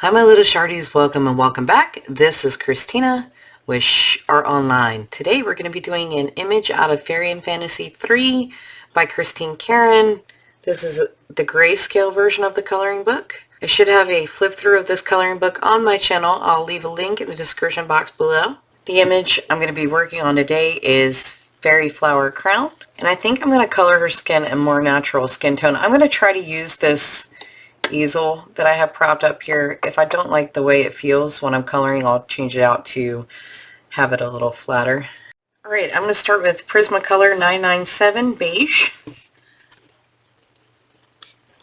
Hi my little shardies, welcome and welcome back. This is Christina with Shhh Online. Today we're going to be doing an image out of Fairy and Fantasy 3 by Christine Karron. This is the grayscale version of the coloring book. I should have a flip through of this coloring book on my channel. I'll leave a link in the description box below. The image I'm going to be working on today is Fairy Flower Crown, and I think I'm going to color her skin a more natural skin tone. I'm going to try to use this easel that I have propped up here. If I don't like the way it feels when I'm coloring, I'll change it out to have it a little flatter. Alright, I'm going to start with Prismacolor 997 Beige.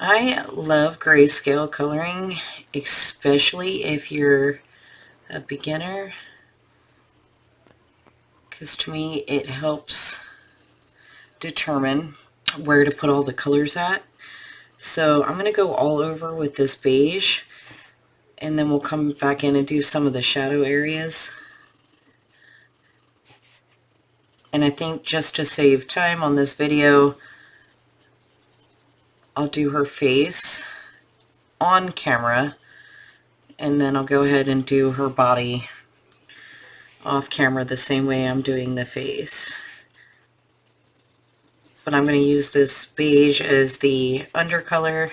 I love grayscale coloring, especially if you're a beginner, because to me it helps determine where to put all the colors at. So I'm going to go all over with this beige, and then we'll come back in and do some of the shadow areas. And I think just to save time on this video, I'll do her face on camera, and then I'll go ahead and do her body off camera the same way I'm doing the face. But I'm going to use this beige as the undercolor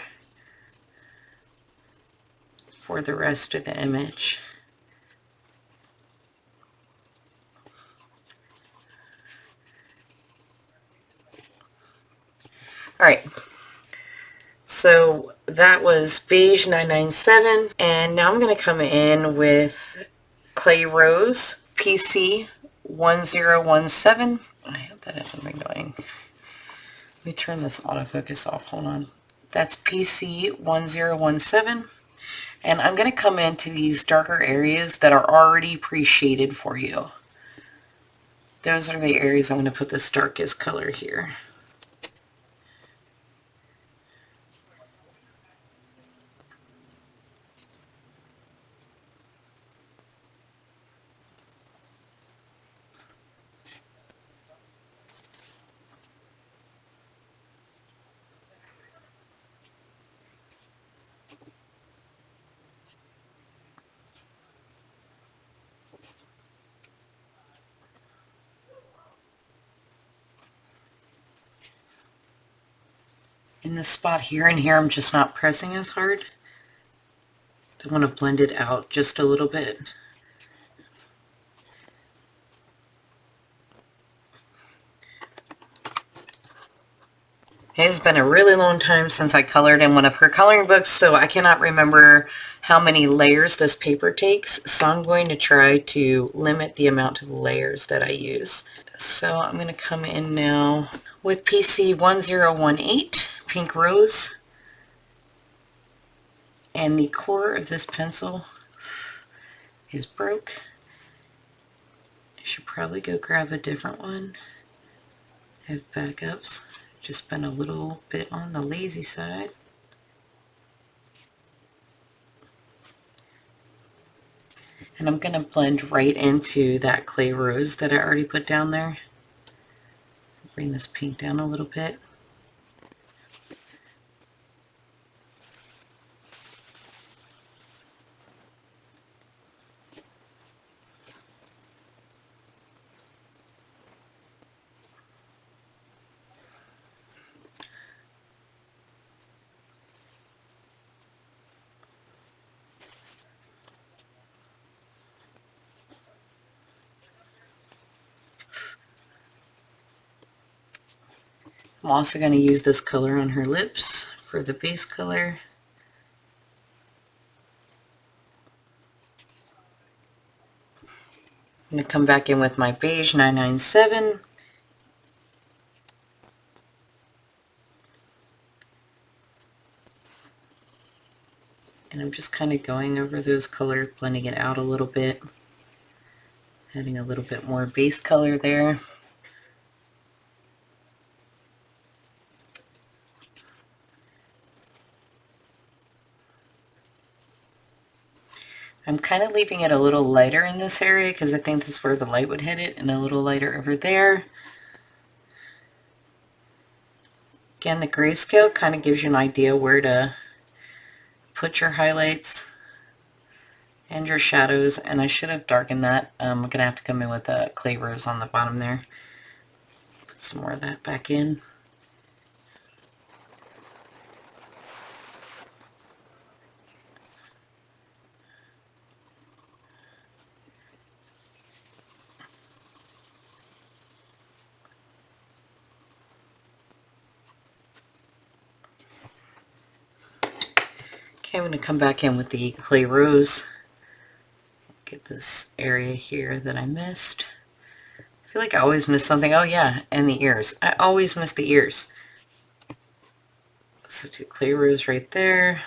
for the rest of the image. Alright, so that was Beige 997, and now I'm going to come in with Clay Rose PC 1017. I hope that isn't annoying. Let me turn this autofocus off. Hold on. That's PC 1017. And I'm going to come into these darker areas that are already pre-shaded for you. Those are the areas I'm going to put this darkest color here. In this spot here and here, I'm just not pressing as hard. I want to blend it out just a little bit. It has been a really long time since I colored in one of her coloring books, so I cannot remember how many layers this paper takes, so I'm going to try to limit the amount of layers that I use. So I'm going to come in now with PC 1018 Pink Rose, and the core of this pencil is broke. I should probably go grab a different one. I have backups. Just been a little bit on the lazy side. And I'm going to blend right into that clay rose that I already put down there. Bring this pink down a little bit. I'm also going to use this color on her lips for the base color. I'm going to come back in with my Beige 997. And I'm just kind of going over those colors, blending it out a little bit, adding a little bit more base color there. I'm kind of leaving it a little lighter in this area because I think this is where the light would hit it, and a little lighter over there. Again, the grayscale kind of gives you an idea where to put your highlights. and your shadows, and I should have darkened that. I'm going to have to come in with a clay rose on the bottom there. Put some more of that back in. Okay, I'm going to come back in with the clay rose. Get this area here that I missed. I feel like I always miss something. Oh yeah, and the ears. I always miss the ears. So do clay rose right there.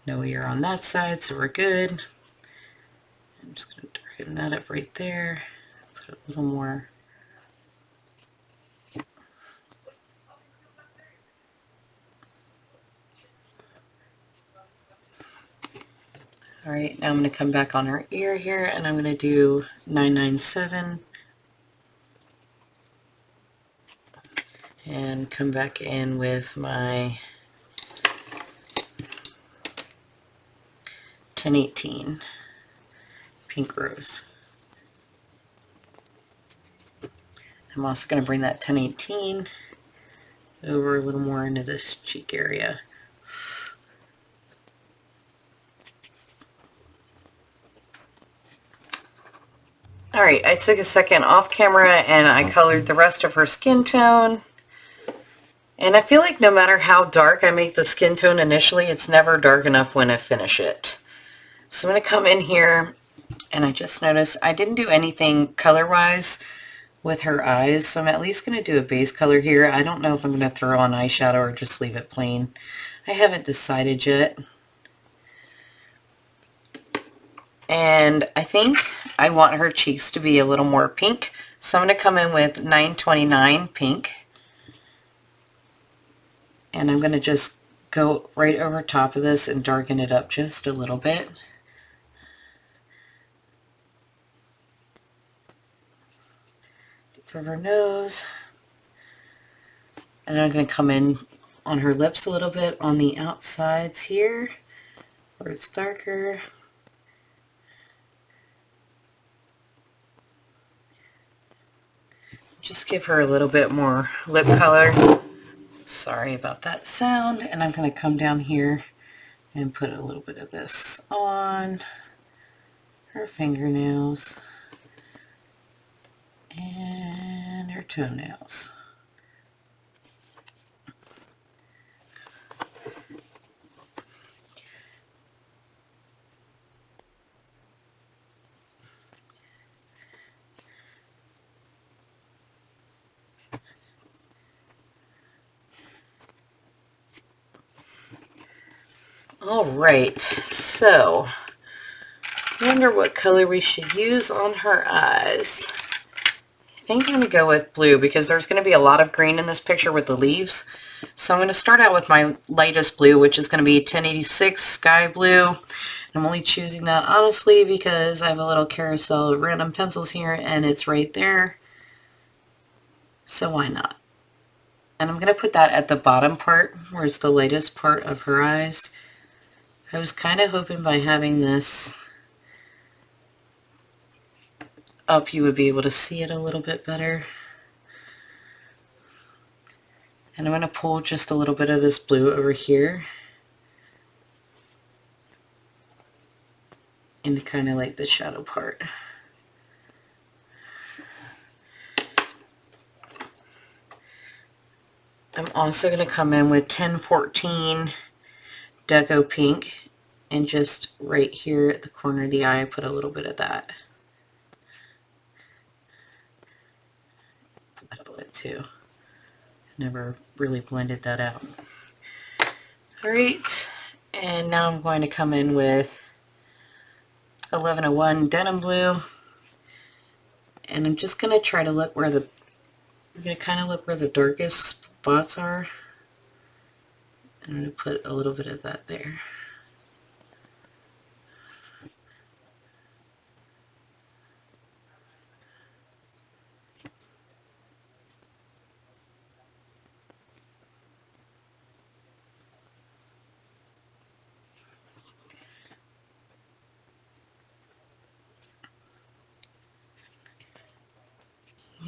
No ear on that side, so we're good. I'm just going to darken that up right there. Put a little more. Alright, now I'm going to come back on her ear here, and I'm going to do 997. And come back in with my 1018 pink rose. I'm also going to bring that 1018 over a little more into this cheek area. Alright, I took a second off camera and I colored the rest of her skin tone. And I feel like no matter how dark I make the skin tone initially, it's never dark enough when I finish it. So I'm going to come in here, and I just noticed I didn't do anything color-wise with her eyes, so I'm at least going to do a base color here. I don't know if I'm going to throw on eyeshadow or just leave it plain. I haven't decided yet. And I think I want her cheeks to be a little more pink, so I'm going to come in with 929 Pink. And I'm going to just go right over top of this and darken it up just a little bit. Through her nose. And I'm going to come in on her lips a little bit on the outsides here, where it's darker. Just give her a little bit more lip color. Sorry about that sound. And I'm going to come down here and put a little bit of this on her fingernails and her toenails. Alright, so I wonder what color we should use on her eyes. I think I'm going to go with blue because there's going to be a lot of green in this picture with the leaves. So I'm going to start out with my lightest blue, which is going to be 1086 Sky Blue. I'm only choosing that honestly because I have a little carousel of random pencils here and it's right there. So why not? And I'm going to put that at the bottom part where it's the lightest part of her eyes. I was kind of hoping by having this up you would be able to see it a little bit better. And I'm going to pull just a little bit of this blue over here into kind of like the shadow part. I'm also going to come in with 1014 Deco Pink and just right here at the corner of the eye put a little bit of that. A little bit too. Never really blended that out. Alright, and now I'm going to come in with 1101 Denim Blue, and I'm just going to try to look where the, I'm going to kind of look where the darkest spots are. I'm going to put a little bit of that there.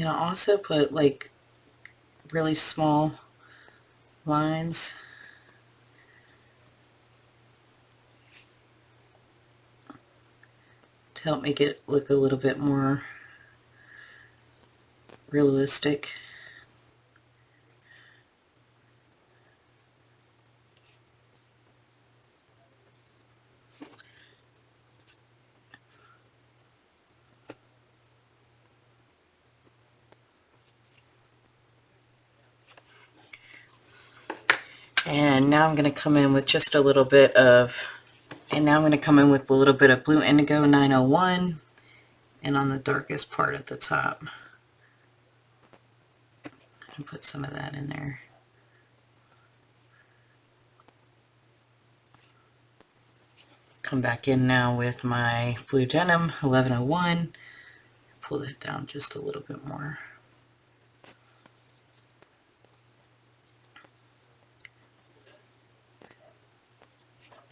You know, also put like really small lines. To help make it look a little bit more realistic. And now I'm going to come in with just a little bit of, Blue Indigo 901, and on the darkest part at the top. And put some of that in there. Come back in now with my blue denim 1101. Pull that down just a little bit more.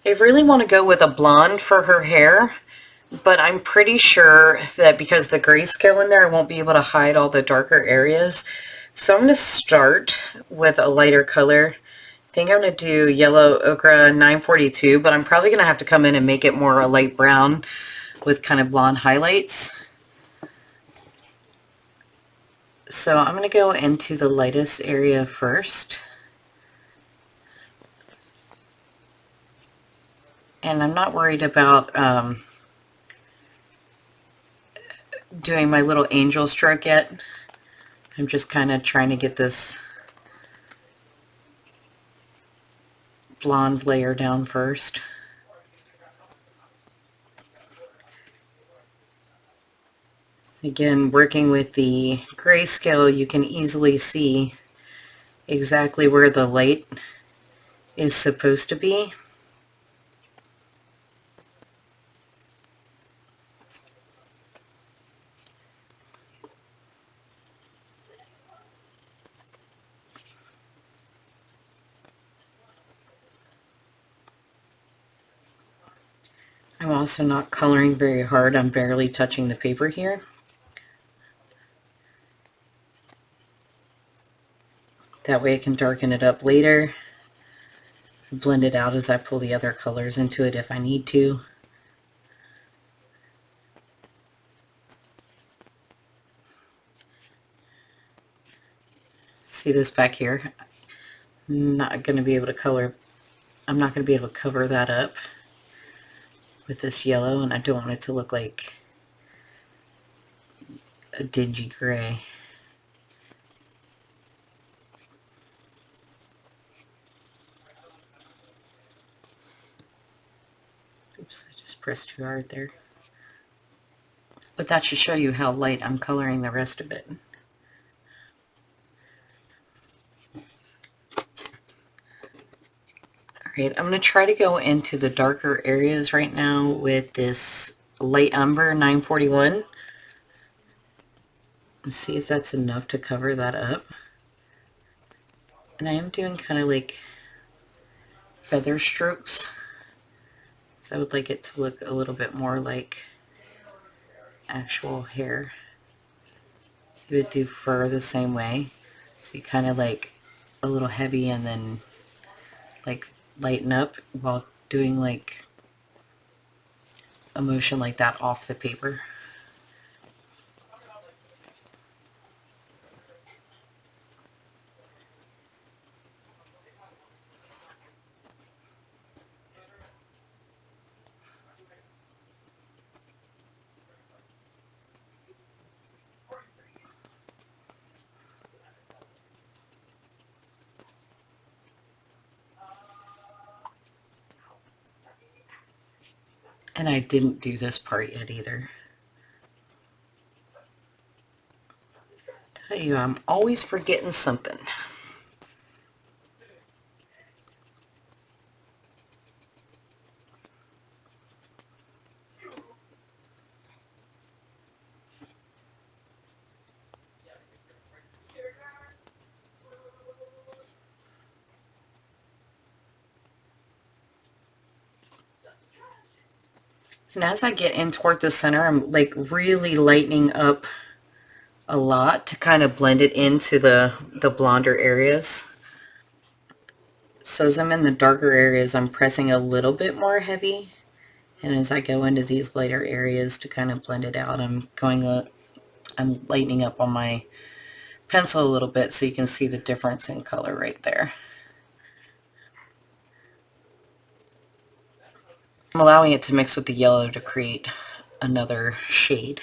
I really want to go with a blonde for her hair, but I'm pretty sure that because the grayscale in there, I won't be able to hide all the darker areas. So I'm going to start with a lighter color. I think I'm going to do Yellow Ochre 942, but I'm probably going to have to come in and make it more a light brown with kind of blonde highlights. So I'm going to go into the lightest area first. And I'm not worried about doing my little angel stroke yet. I'm just kind of trying to get this blonde layer down first. Again, working with the grayscale, you can easily see exactly where the light is supposed to be. I'm also not coloring very hard. I'm barely touching the paper here. That way I can darken it up later, blend it out as I pull the other colors into it if I need to. See this back here? I'm not going to be able to cover that up with this yellow, and I don't want it to look like a dingy gray. Oops, I just pressed too hard there. But that should show you how light I'm coloring the rest of it. Alright, I'm going to try to go into the darker areas right now with this Light Umber 941. And see if that's enough to cover that up. And I am doing kind of like feather strokes. So I would like it to look a little bit more like actual hair. You would do fur the same way. So you kind of like a little heavy and then like lighten up while doing like a motion like that off the paper. And I didn't do this part yet either. Tell you, I'm always forgetting something. And as I get in toward the center, I'm like really lightening up a lot to kind of blend it into the blonder areas. So as I'm in the darker areas, I'm pressing a little bit more heavy. And as I go into these lighter areas to kind of blend it out, I'm lightening up on my pencil a little bit so you can see the difference in color right there. I'm allowing it to mix with the yellow to create another shade.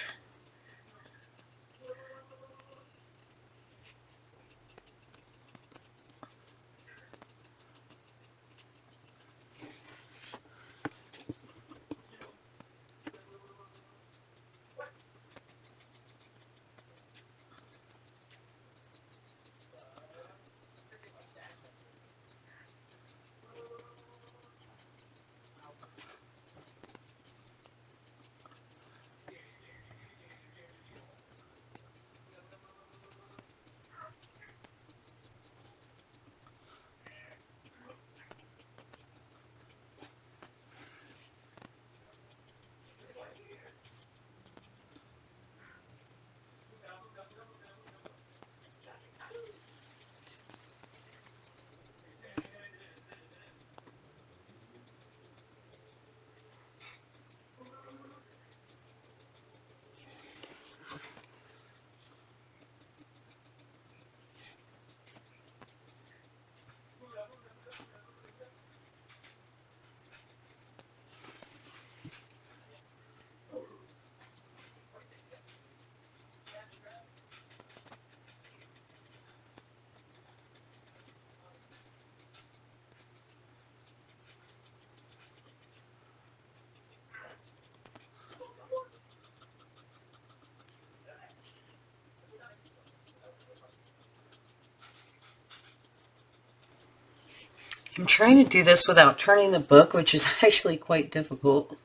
I'm trying to do this without turning the book, which is actually quite difficult.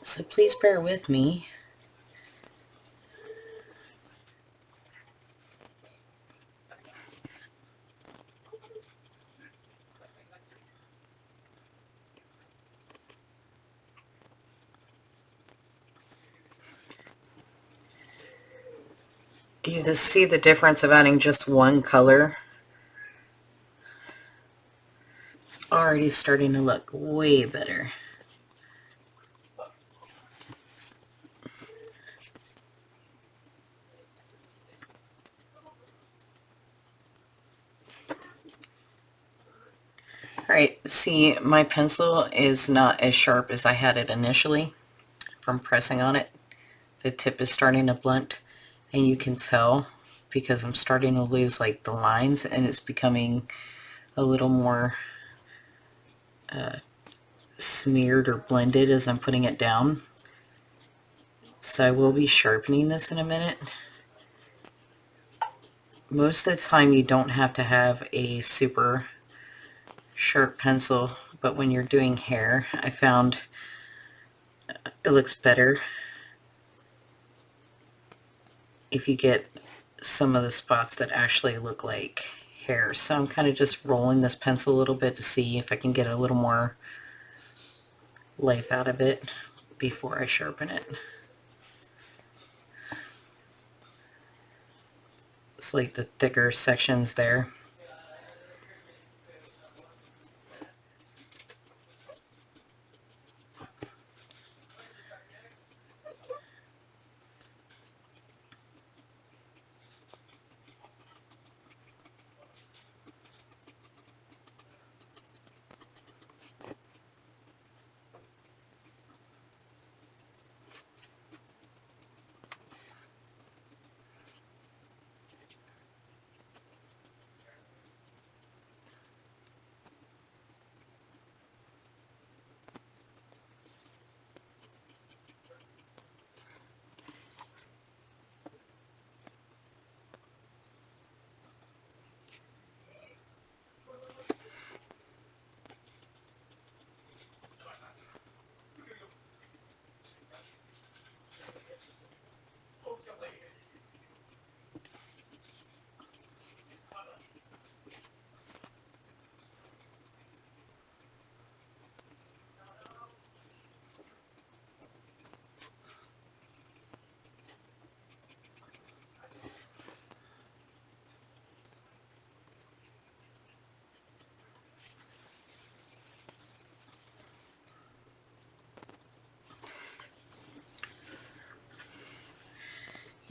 So please bear with me. Do you see the difference of adding just one color? It's already starting to look way better. Alright, see, my pencil is not as sharp as I had it initially from pressing on it. The tip is starting to blunt, and you can tell because I'm starting to lose like the lines, and it's becoming a little more smeared or blended as I'm putting it down. So I will be sharpening this in a minute. Most of the time you don't have to have a super sharp pencil, but when you're doing hair, I found it looks better if you get some of the spots that actually look like hair. So I'm kind of just rolling this pencil a little bit to see if I can get a little more life out of it before I sharpen it. It's like the thicker sections there.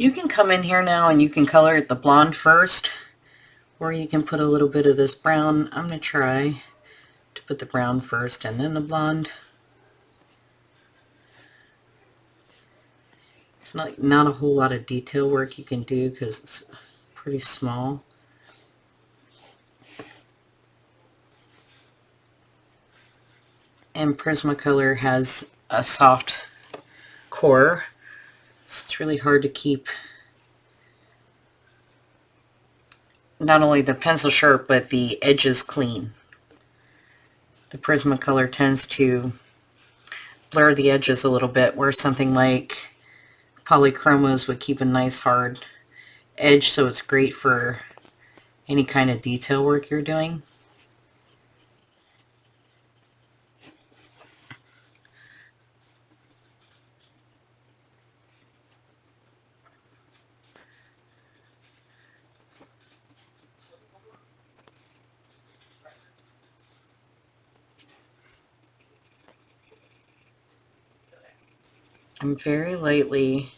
You can come in here now and you can color it the blonde first, or you can put a little bit of this brown. I'm going to try to put the brown first and then the blonde. It's not a whole lot of detail work you can do because it's pretty small. And Prismacolor has a soft core, so it's really hard to keep not only the pencil sharp but the edges clean. The Prismacolor tends to blur the edges a little bit, where something like polychromos would keep a nice hard edge, so it's great for any kind of detail work you're doing. I'm very lightly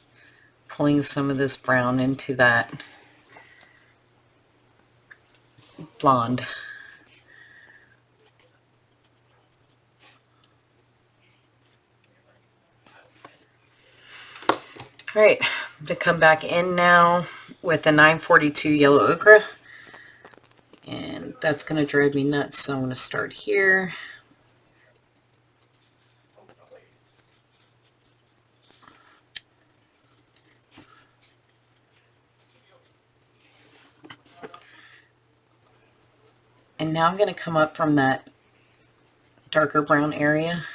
pulling some of this brown into that blonde. All right, I'm going to come back in now with the 942 Yellow Ochre, and that's going to drive me nuts, so I'm going to start here. And now I'm going to come up from that darker brown area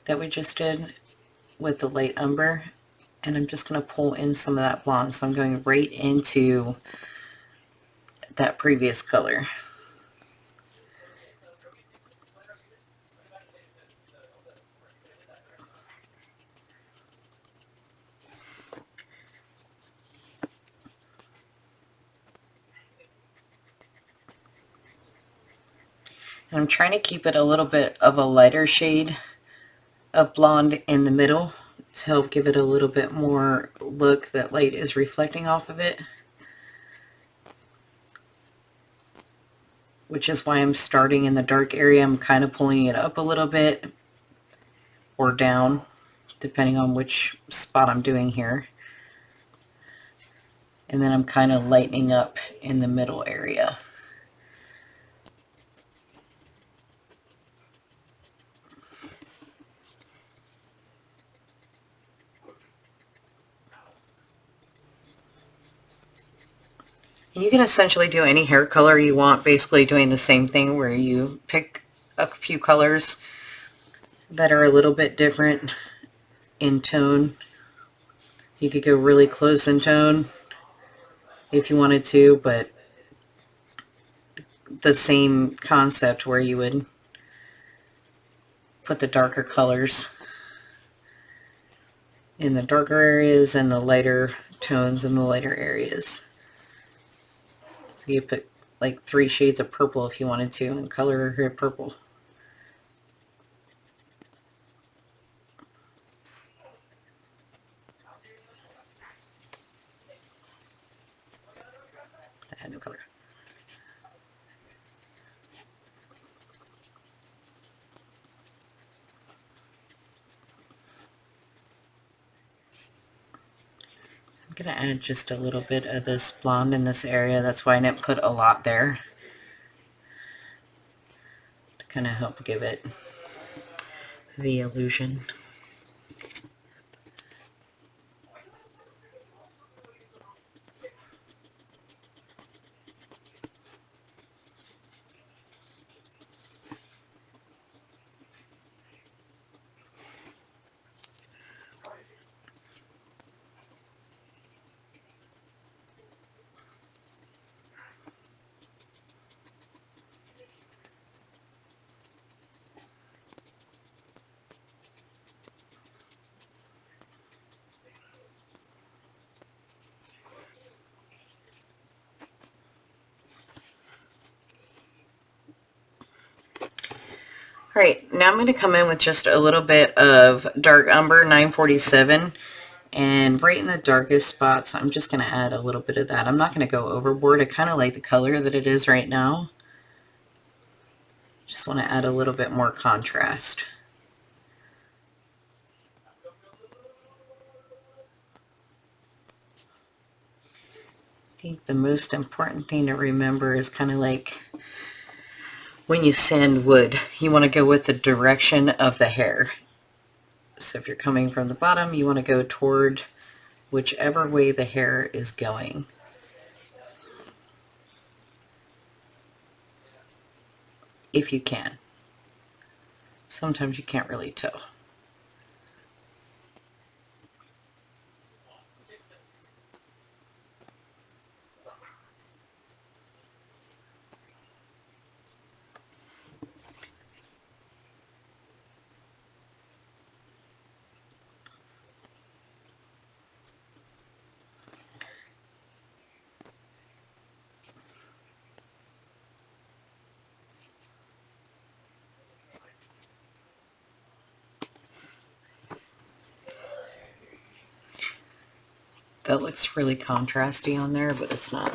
that we just did with the Light Umber, and I'm just going to pull in some of that blonde. So I'm going right into that previous color. And I'm trying to keep it a little bit of a lighter shade of blonde in the middle to help give it a little bit more look that light is reflecting off of it. Which is why I'm starting in the dark area. I'm kind of pulling it up a little bit or down, depending on which spot I'm doing here. And then I'm kind of lightening up in the middle area. You can essentially do any hair color you want, basically doing the same thing where you pick a few colors that are a little bit different in tone. You could go really close in tone if you wanted to, but the same concept where you would put the darker colors in the darker areas and the lighter tones in the lighter areas. So you put like 3 shades of purple if you wanted to and color her purple. That had no color. I'm going to add just a little bit of this blonde in this area. That's why I didn't put a lot there, to kind of help give it the illusion. Alright, now I'm going to come in with just a little bit of Dark Umber 947, And right in the darkest spots, I'm just going to add a little bit of that. I'm not going to go overboard. I kind of like the color that it is right now. Just want to add a little bit more contrast. I think the most important thing to remember is kind of like when you sand wood, you want to go with the direction of the hair. So if you're coming from the bottom, you want to go toward whichever way the hair is going. If you can. Sometimes you can't really tell. That looks really contrasty on there, but it's not.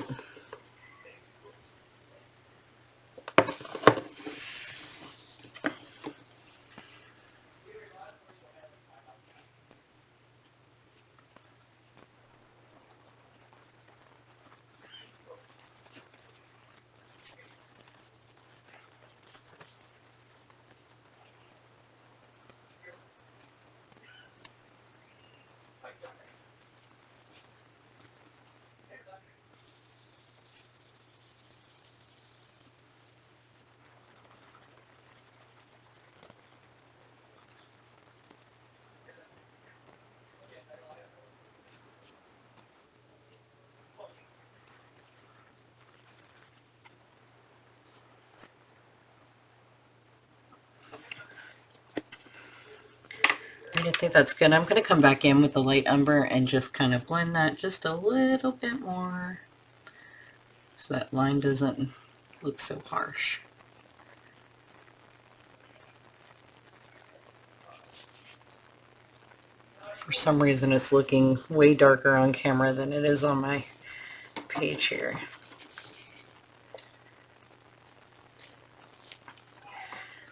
I think that's good. I'm going to come back in with the light umber and just kind of blend that just a little bit more so that line doesn't look so harsh. For some reason it's looking way darker on camera than it is on my page here.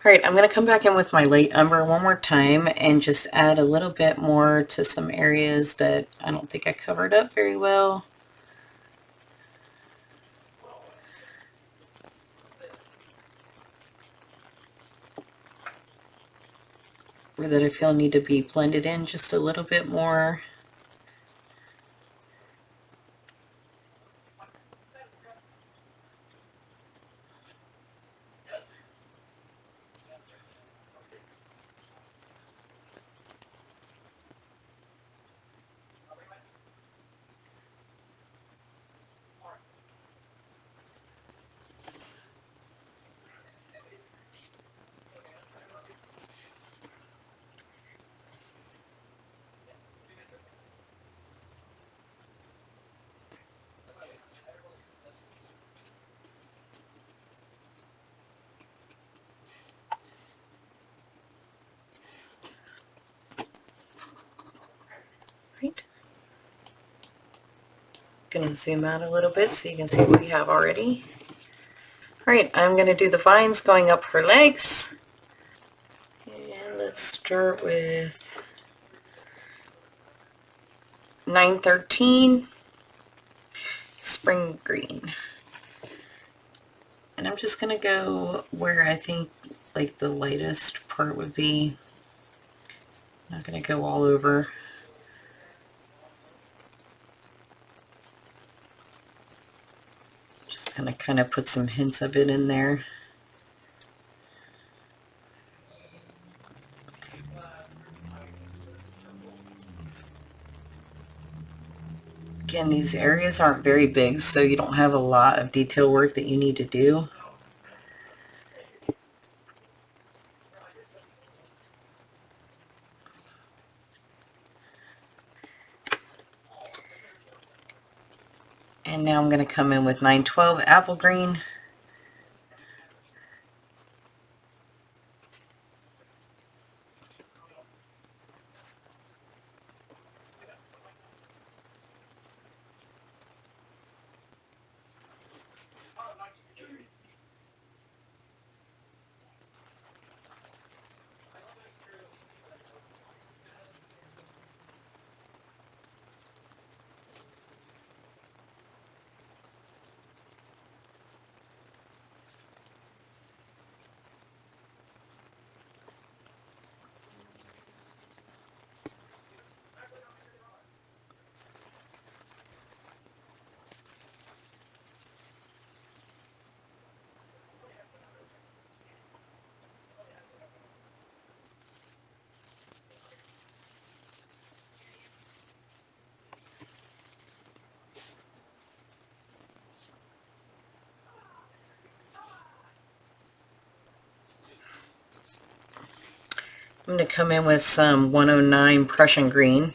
Alright, I'm going to come back in with my light umber one more time and just add a little bit more to some areas that I don't think I covered up very well. Or that I feel need to be blended in just a little bit more. Right. Gonna zoom out a little bit so you can see what we have already. Alright, I'm gonna do the vines going up her legs. And let's start with 913 Spring Green. And I'm just gonna go where I think like the lightest part would be. I'm not gonna go all over. Just gonna kind of put some hints of it in there. Again, these areas aren't very big, so you don't have a lot of detail work that you need to do. And now I'm going to come in with 912 Apple Green. I'm going to come in with some 109 Prussian Green.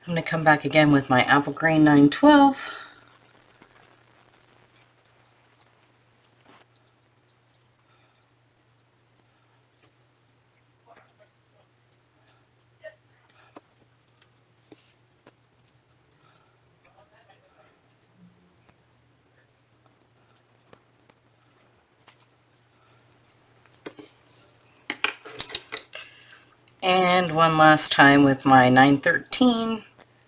I'm going to come back again with my Apple Green 912. And one last time with my 913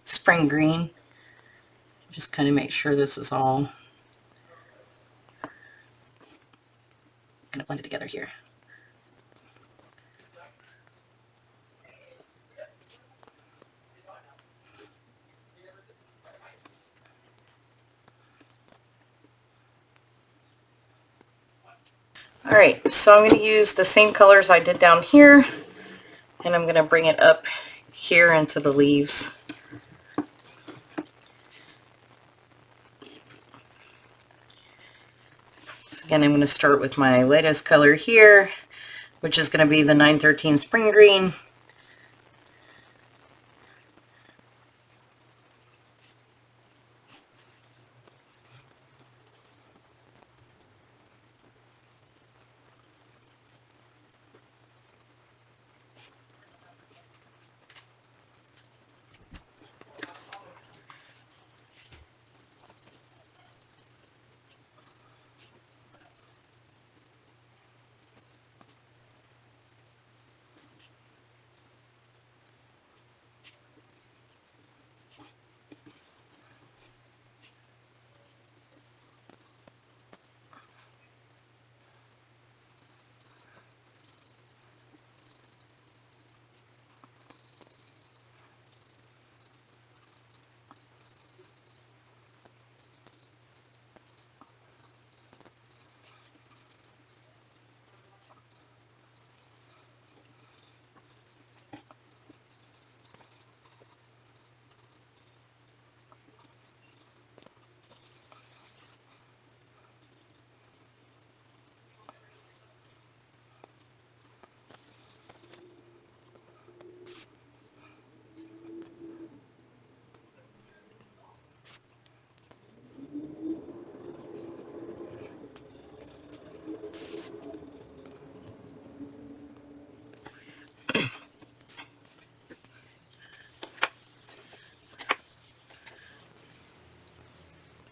Spring Green. Just kind of make sure this is all going to blend it together here. Alright, so I'm going to use the same colors I did down here, and I'm going to bring it up here into the leaves. So again, I'm going to start with my lightest color here, which is going to be the 913 Spring Green.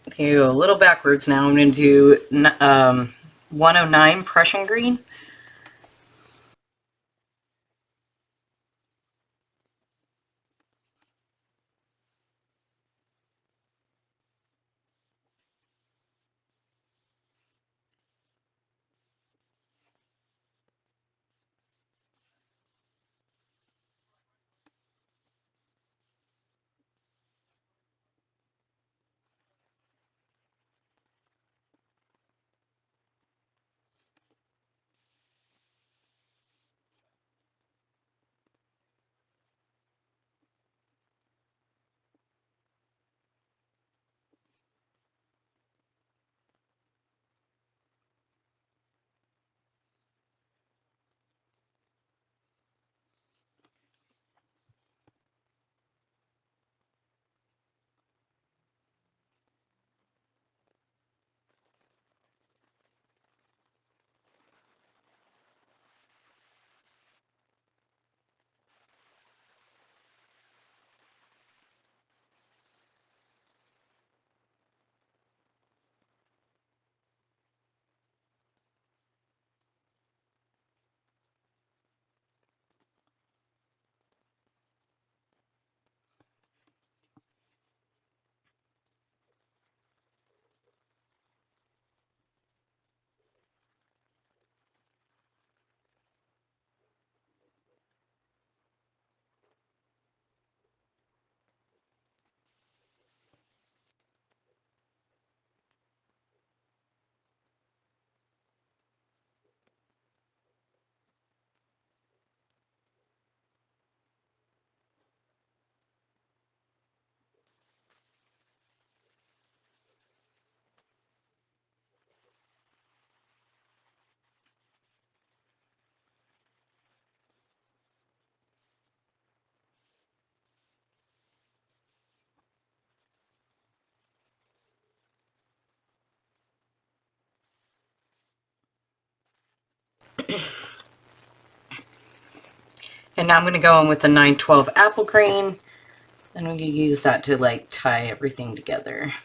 Okay, go a little backwards now. I'm going to do 109 Prussian Green. And now I'm going to go in with the 912 apple green, and we can use that to like tie everything together.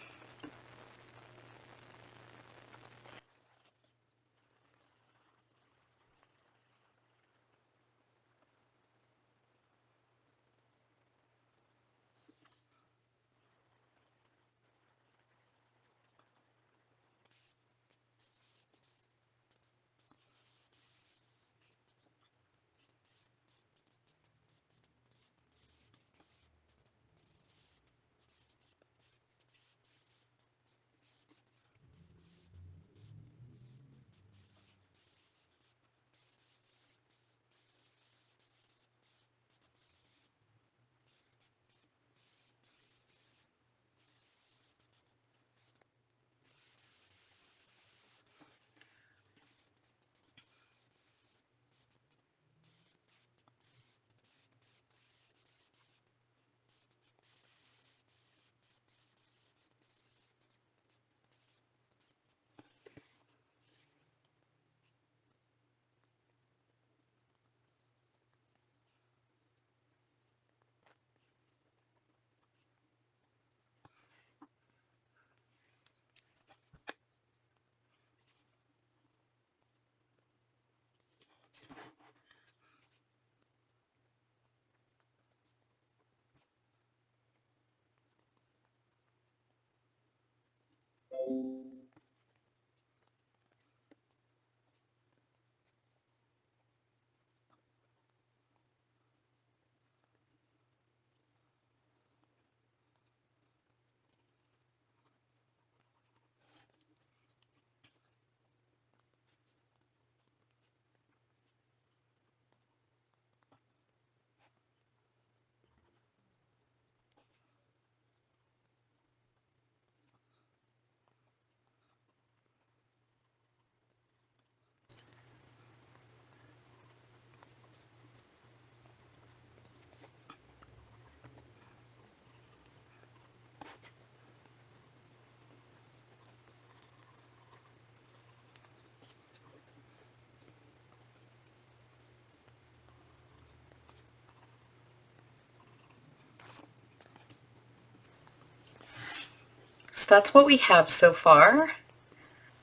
So that's what we have so far.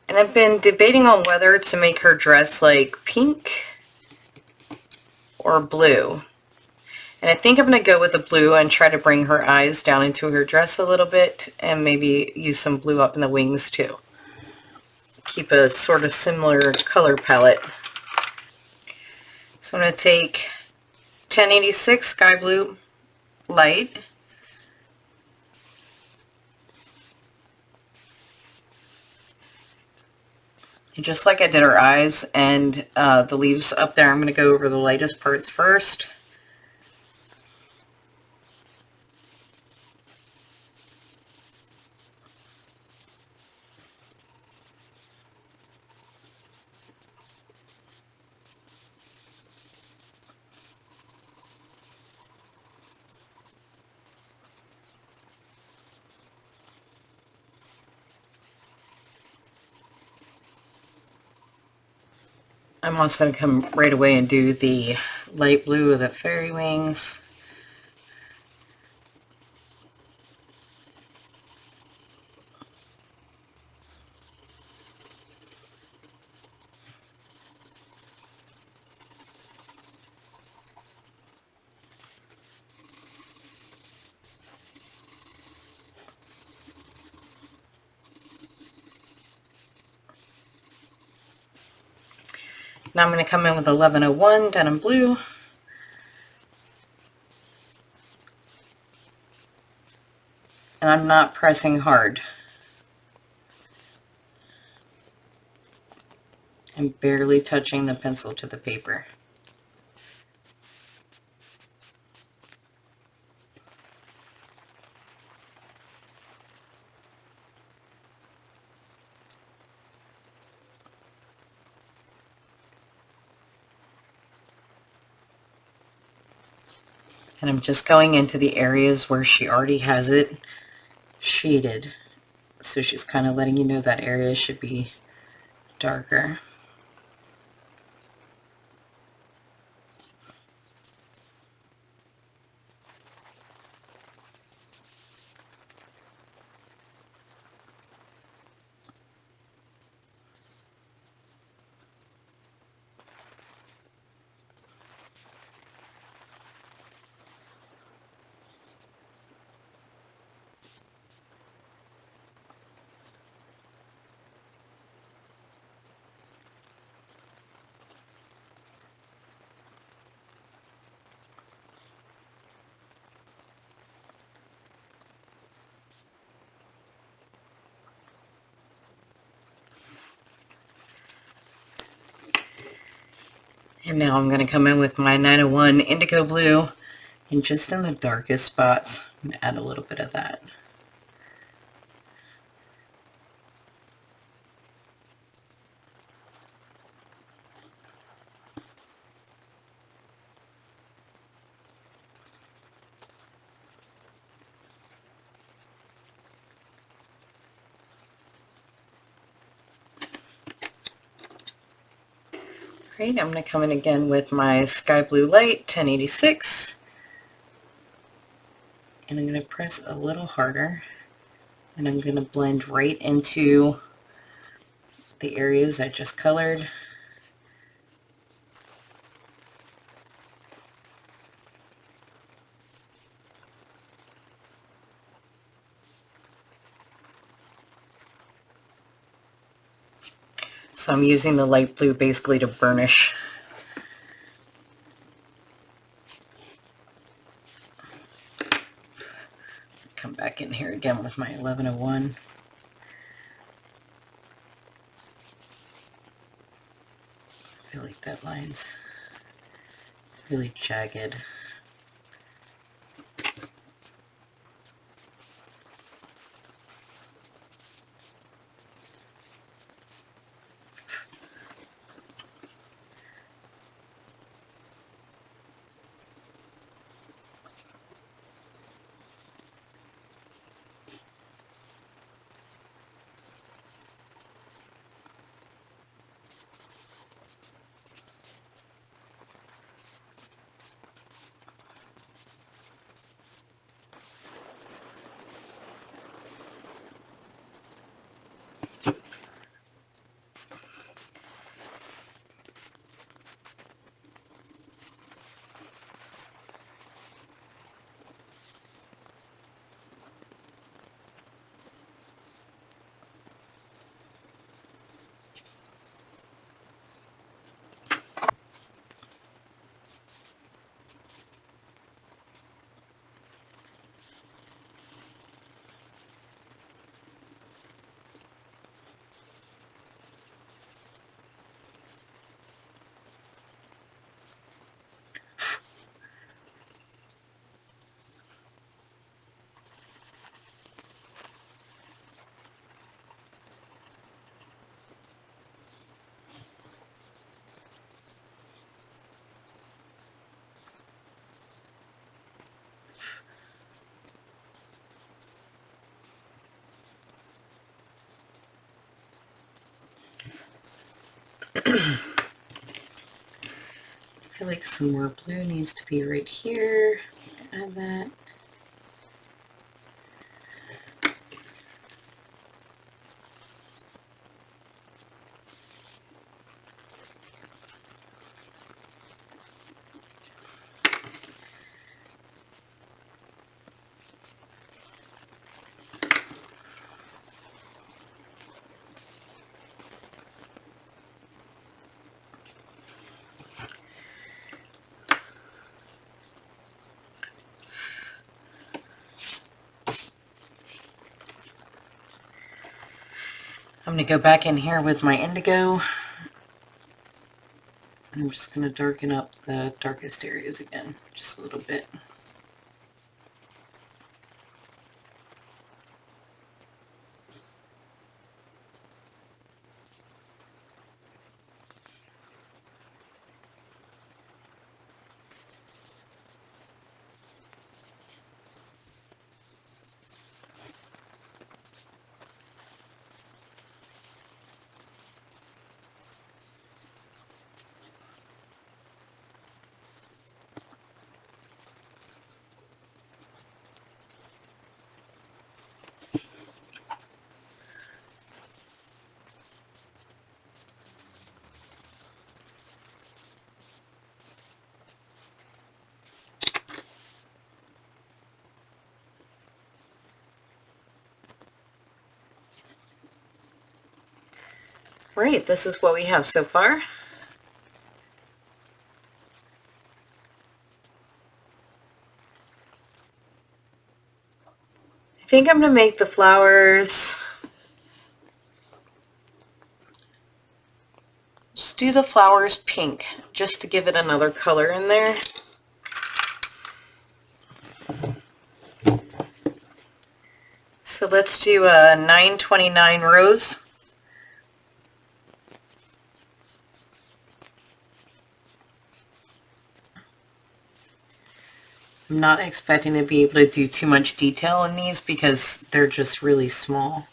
And I've been debating on whether to make her dress like pink or blue. And I think I'm going to go with the blue and try to bring her eyes down into her dress a little bit, and maybe use some blue up in the wings too. Keep a sort of similar color palette. So I'm going to take 1086 Sky Blue Light, and just like I did her eyes and the leaves up there, I'm going to go over the lightest parts first. I'm also going to come right away and do the light blue of the fairy wings. Now I'm going to come in with 1101 Denim Blue. And I'm not pressing hard. I'm barely touching the pencil to the paper. And I'm just going into the areas where she already has it shaded. So she's kind of letting you know that area should be darker. And now I'm going to come in with my 901 Indigo Blue, and just in the darkest spots, I'm going to add a little bit of that. Great, I'm going to come in again with my Sky Blue Light 1086, and I'm going to press a little harder, and I'm going to blend right into the areas I just colored. So I'm using the light blue basically to burnish. Come back in here again with my 1101. I feel like that line's really jagged. I feel like some more blue needs to be right here. Add that. I'm going to go back in here with my indigo. I'm just going to darken up the darkest areas again, just a little bit. Right, this is what we have so far. I think I'm going to make the flowers just do the flowers pink, just to give it another color in there. So let's do a 929 Rose. I'm not expecting to be able to do too much detail in these because they're just really small.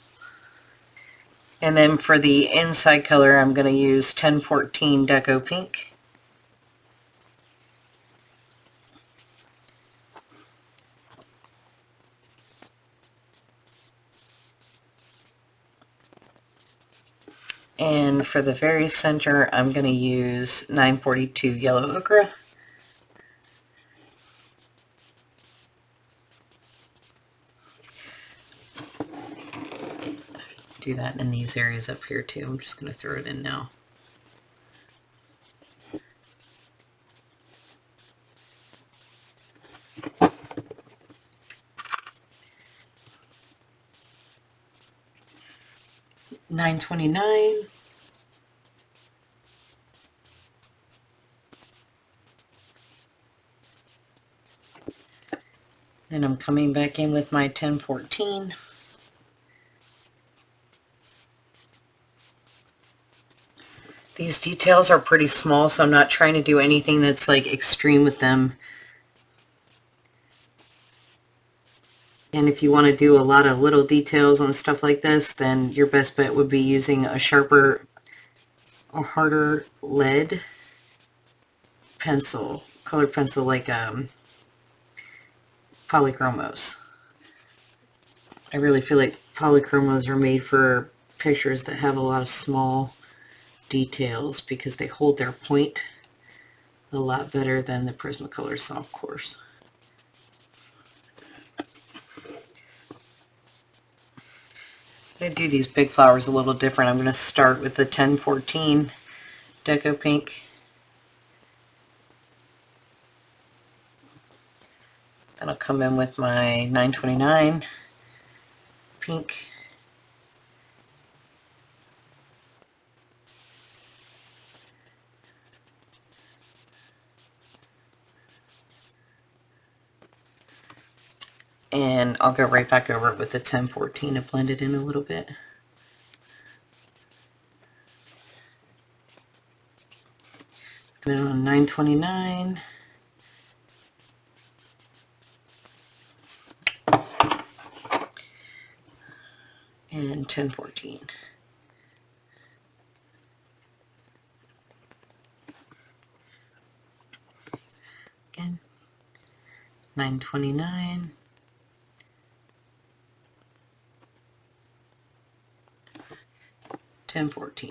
And then for the inside color, I'm going to use 1014 Deco Pink. And for the very center, I'm going to use 942 Yellow Ochre. Do that in these areas up here too. I'm just going to throw it in now. $9.29. Then I'm coming back in with my 1014. These details are pretty small, so I'm not trying to do anything that's like extreme with them. And if you want to do a lot of little details on stuff like this, then your best bet would be using a sharper or harder lead pencil, colored pencil, like polychromos. I really feel like polychromos are made for pictures that have a lot of small details because they hold their point a lot better than the Prismacolor soft cores. I'm going to do these big flowers a little different. I'm going to start with the 1014 Deco Pink. Then I'll come in with my 929 Pink. And I'll go right back over it with the 1014 to blend it in a little bit. Come in on 929. And 1014. Again, 929. 1014.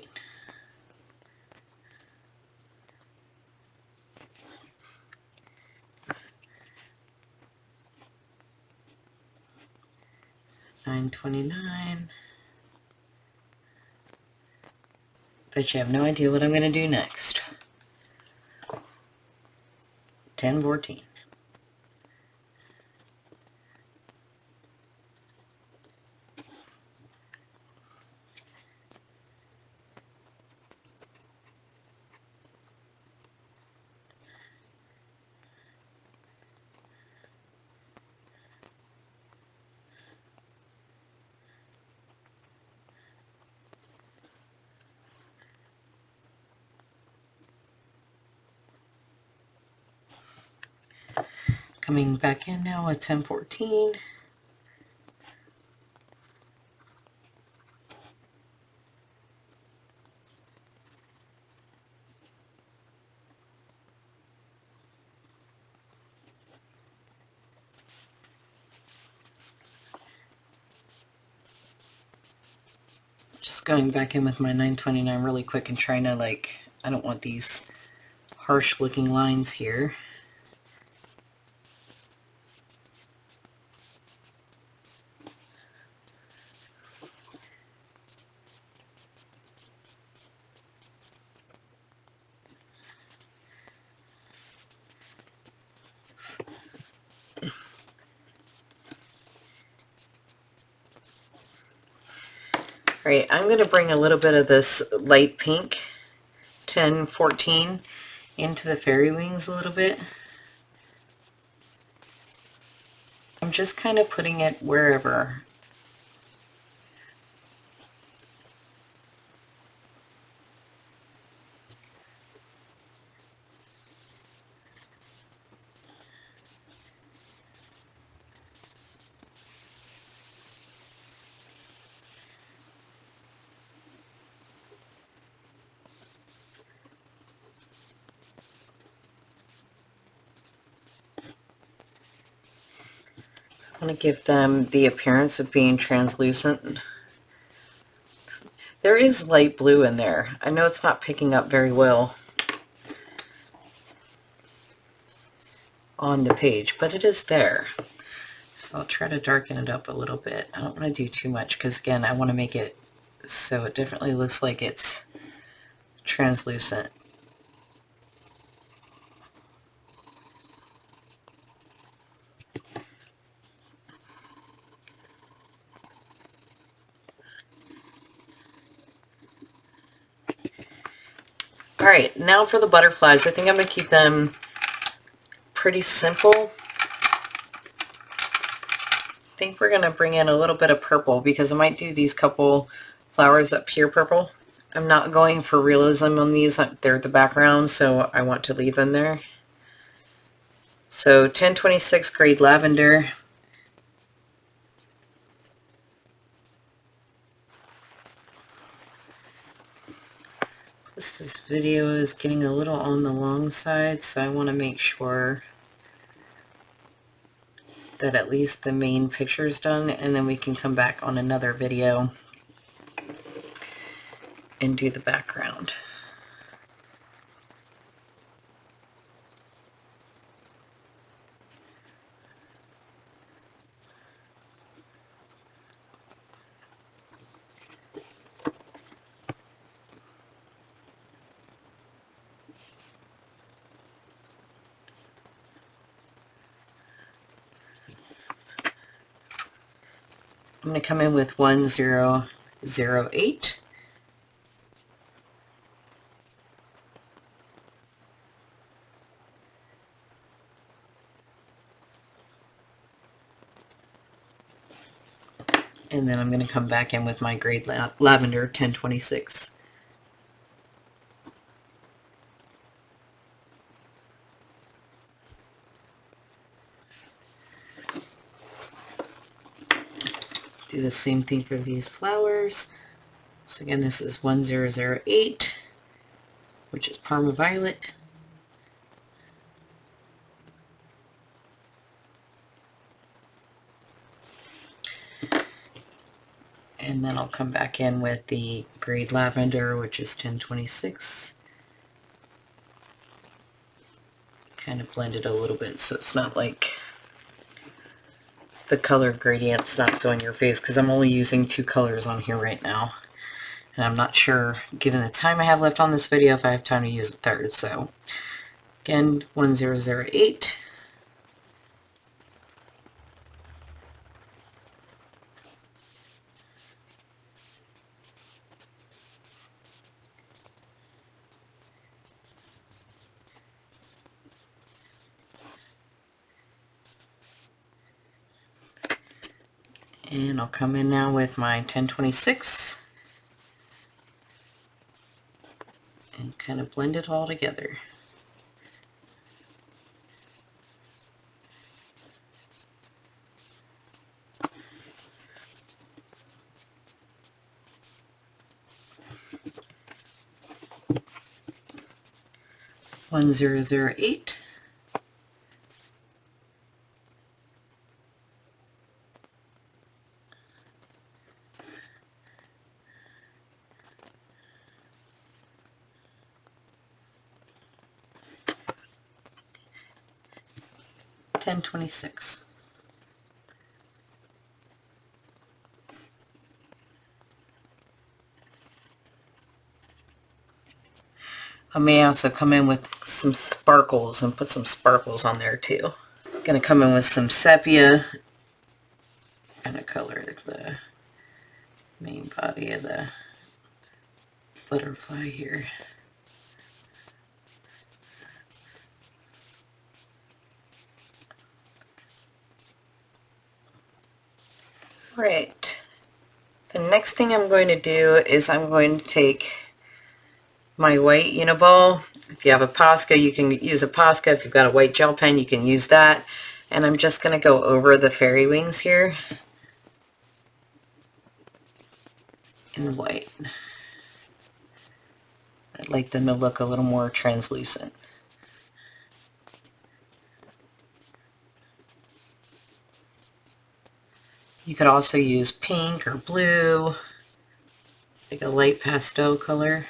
$9.29. Bet you have no idea what I'm going to do next. 1014. Coming back in now with 1014. Just going back in with my 929 really quick and trying to, like, I don't want these harsh looking lines here. Alright, I'm going to bring a little bit of this light pink 1014 into the fairy wings a little bit. I'm just kind of putting it wherever. I want to give them the appearance of being translucent. There is light blue in there. I know it's not picking up very well on the page, but it is there. So I'll try to darken it up a little bit. I don't want to do too much because, again, I want to make it so it definitely looks like it's translucent. Alright, now for the butterflies. I think I'm going to keep them pretty simple. I think we're going to bring in a little bit of purple because I might do these couple flowers up here purple. I'm not going for realism on these. They're the background, so I want to leave them there. So 1026 grade lavender. This video is getting a little on the long side, so I want to make sure that at least the main picture is done, and then we can come back on another video and do the background. I'm going to come in with 1008. And then I'm going to come back in with my grade lavender 1026. Do the same thing for these flowers. So again, this is 1008, which is Parma Violet. And then I'll come back in with the grade lavender, which is 1026. Kind of blend it a little bit so it's not like the color gradient's not so in your face, because I'm only using 2 colors on here right now. And I'm not sure, given the time I have left on this video, if I have time to use a third. So again, 1008. And I'll come in now with my 1026 and kind of blend it all together. One zero zero eight. $10.26. I may also come in with some sparkles and put some sparkles on there too. Gonna come in with some sepia. Gonna color the main body of the butterfly here. Right. The next thing I'm going to do is I'm going to take my white Uniball. If you have a Posca, you can use a Posca. If you've got a white gel pen, you can use that. And I'm just going to go over the fairy wings here in white. I'd like them to look a little more translucent. You could also use pink or blue, like a light pastel color.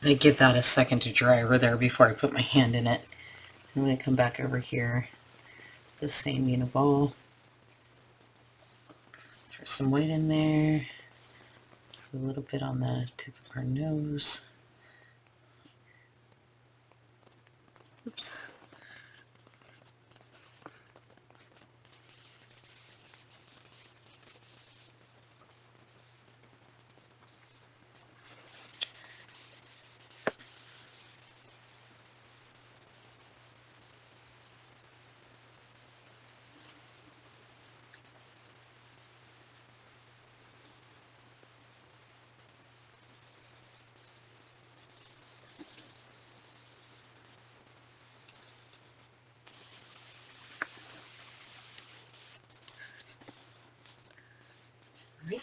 I give that a second to dry over there before I put my hand in it. I'm going to come back over here, the same Uniball. There's some white in there. Just a little bit on the tip of her nose. Oops. Right.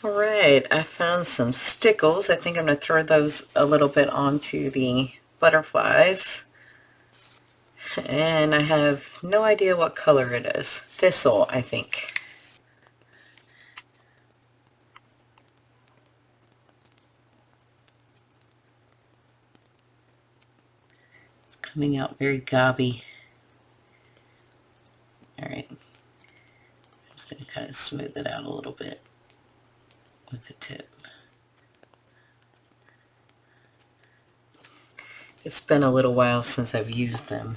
Alright, I found some Stickles. I think I'm going to throw those a little bit onto the butterflies. And I have no idea what color it is. Thistle, I think. It's coming out very gobby. Alright, I'm just going to kind of smooth it out a little bit with the tip. It's been a little while since I've used them.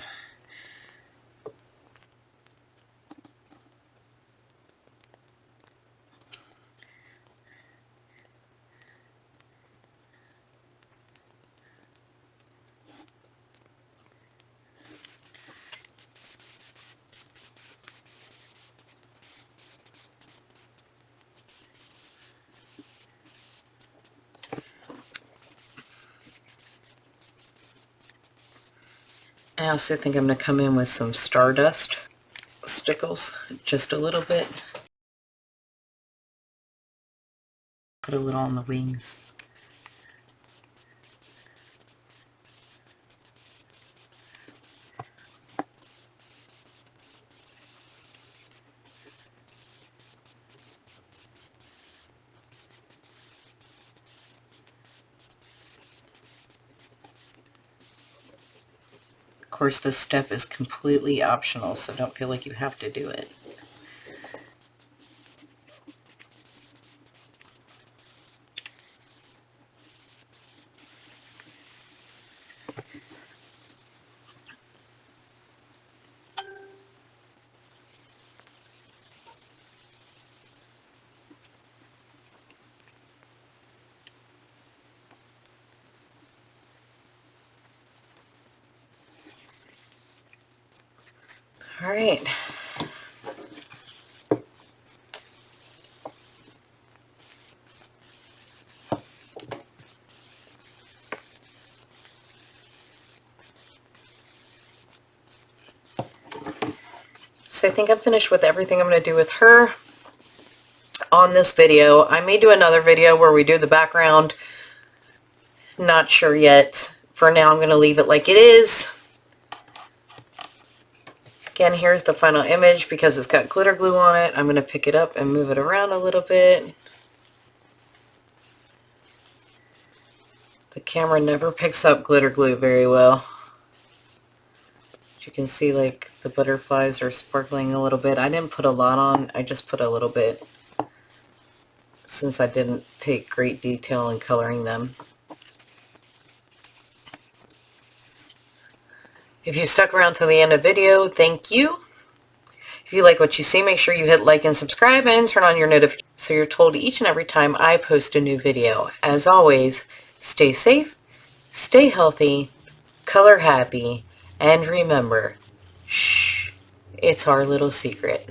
I also think I'm going to come in with some Stardust Stickles, just a little bit. Put a little on the wings. Of course, this step is completely optional, so don't feel like you have to do it. All right. So I think I'm finished with everything I'm going to do with her on this video. I may do another video where we do the background. Not sure yet. For now, I'm going to leave it like it is. Again, here's the final image because it's got glitter glue on it. I'm going to pick it up and move it around a little bit. The camera never picks up glitter glue very well. You can see like the butterflies are sparkling a little bit. I didn't put a lot on, I just put a little bit since I didn't take great detail in coloring them. If you stuck around to the end of the video, thank you. If you like what you see, make sure you hit like and subscribe and turn on your notifications so you're told each and every time I post a new video. As always, stay safe, stay healthy, color happy, and remember, shh, it's our little secret.